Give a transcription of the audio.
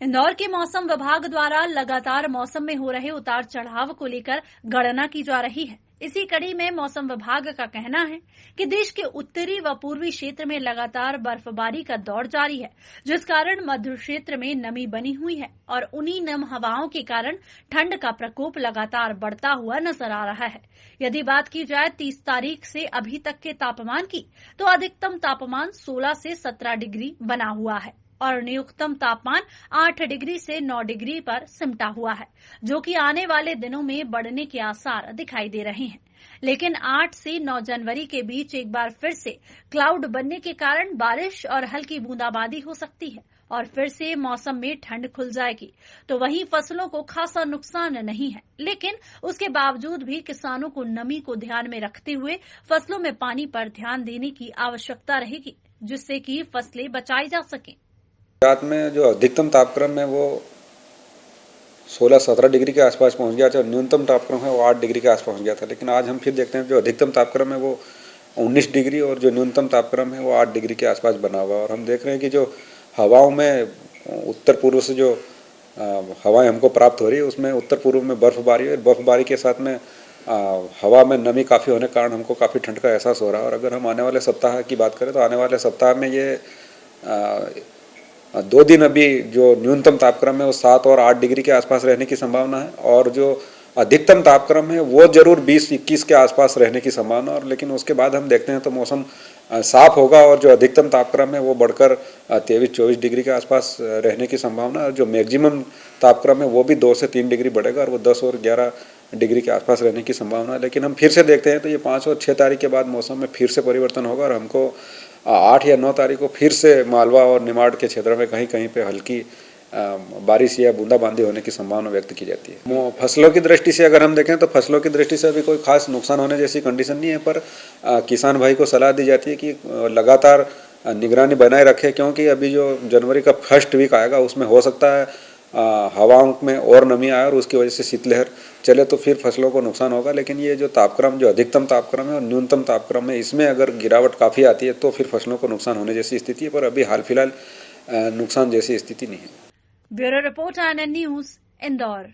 इंदौर के मौसम विभाग द्वारा लगातार मौसम में हो रहे उतार चढ़ाव को लेकर गणना की जा रही है। इसी कड़ी में मौसम विभाग का कहना है कि देश के उत्तरी व पूर्वी क्षेत्र में लगातार बर्फबारी का दौर जारी है, जिस कारण मध्य क्षेत्र में नमी बनी हुई है और उन्हीं नम हवाओं के कारण ठंड का प्रकोप लगातार बढ़ता हुआ नजर आ रहा है। यदि बात की जाए 30 तारीख से अभी तक के तापमान की, तो अधिकतम तापमान 16 से 17 डिग्री बना हुआ है और न्यूनतम तापमान 8 डिग्री से 9 डिग्री पर सिमटा हुआ है, जो कि आने वाले दिनों में बढ़ने के आसार दिखाई दे रहे हैं। लेकिन 8 से 9 जनवरी के बीच एक बार फिर से क्लाउड बनने के कारण बारिश और हल्की बूंदाबांदी हो सकती है और फिर से मौसम में ठंड खुल जाएगी। तो वहीं फसलों को खासा नुकसान नहीं है, लेकिन उसके बावजूद भी किसानों को नमी को ध्यान में रखते हुए फसलों में पानी पर ध्यान देने की आवश्यकता रहेगी, जिससे कि फसलें बचाई जा सकें। रात में जो अधिकतम तापक्रम है वो 16-17 डिग्री के आसपास पहुंच गया था और न्यूनतम तापक्रम है वो 8 डिग्री के आसपास पहुंच गया था। लेकिन आज हम फिर देखते हैं जो अधिकतम तापक्रम है वो 19 डिग्री और जो न्यूनतम तापक्रम है वो 8 डिग्री के आसपास बना हुआ है। और हम देख रहे हैं कि जो हवाओं में उत्तर पूर्व से जो हवाएं हमको प्राप्त हो रही है उसमें उत्तर पूर्व में बर्फबारी है। बर्फबारी के साथ में हवा में नमी काफ़ी होने के कारण हमको काफ़ी ठंड का एहसास हो रहा है। और अगर हम आने वाले सप्ताह की बात करें तो आने वाले सप्ताह में ये 2 दिन अभी जो न्यूनतम तापक्रम है वो 7 और 8 डिग्री के आसपास रहने की संभावना है और जो अधिकतम तापक्रम है वो जरूर 20-21 के आसपास रहने की संभावना। और लेकिन उसके बाद हम देखते हैं तो मौसम साफ होगा और जो अधिकतम तापक्रम है वो बढ़कर 23-24 डिग्री के आसपास रहने की संभावना है और जो मैक्सिमम तापक्रम है वो भी 2 से 3 डिग्री बढ़ेगा और वो 10 और 11 डिग्री के आसपास रहने की संभावना है। लेकिन हम फिर से देखते हैं तो ये 5 और 6 तारीख के बाद मौसम में फिर से परिवर्तन होगा और हमको 8 या 9 तारीख को फिर से मालवा और निमाड़ के क्षेत्र में कहीं कहीं पे हल्की बारिश या बूंदाबांदी होने की संभावना व्यक्त की जाती है। फसलों की दृष्टि से अगर हम देखें तो फसलों की दृष्टि से अभी कोई खास नुकसान होने जैसी कंडीशन नहीं है, पर किसान भाई को सलाह दी जाती है कि लगातार निगरानी बनाए रखें, क्योंकि अभी जो जनवरी का फर्स्ट वीक आएगा उसमें हो सकता है हवाओं में और नमी आए और उसकी वजह से शीतलहर चले तो फिर फसलों को नुकसान होगा। लेकिन ये जो तापक्रम जो अधिकतम तापक्रम है और न्यूनतम तापक्रम है इसमें अगर गिरावट काफ़ी आती है तो फिर फसलों को नुकसान होने जैसी स्थिति है, पर अभी हाल फिलहाल नुकसान जैसी स्थिति नहीं है। Bureau report INN news, Indore.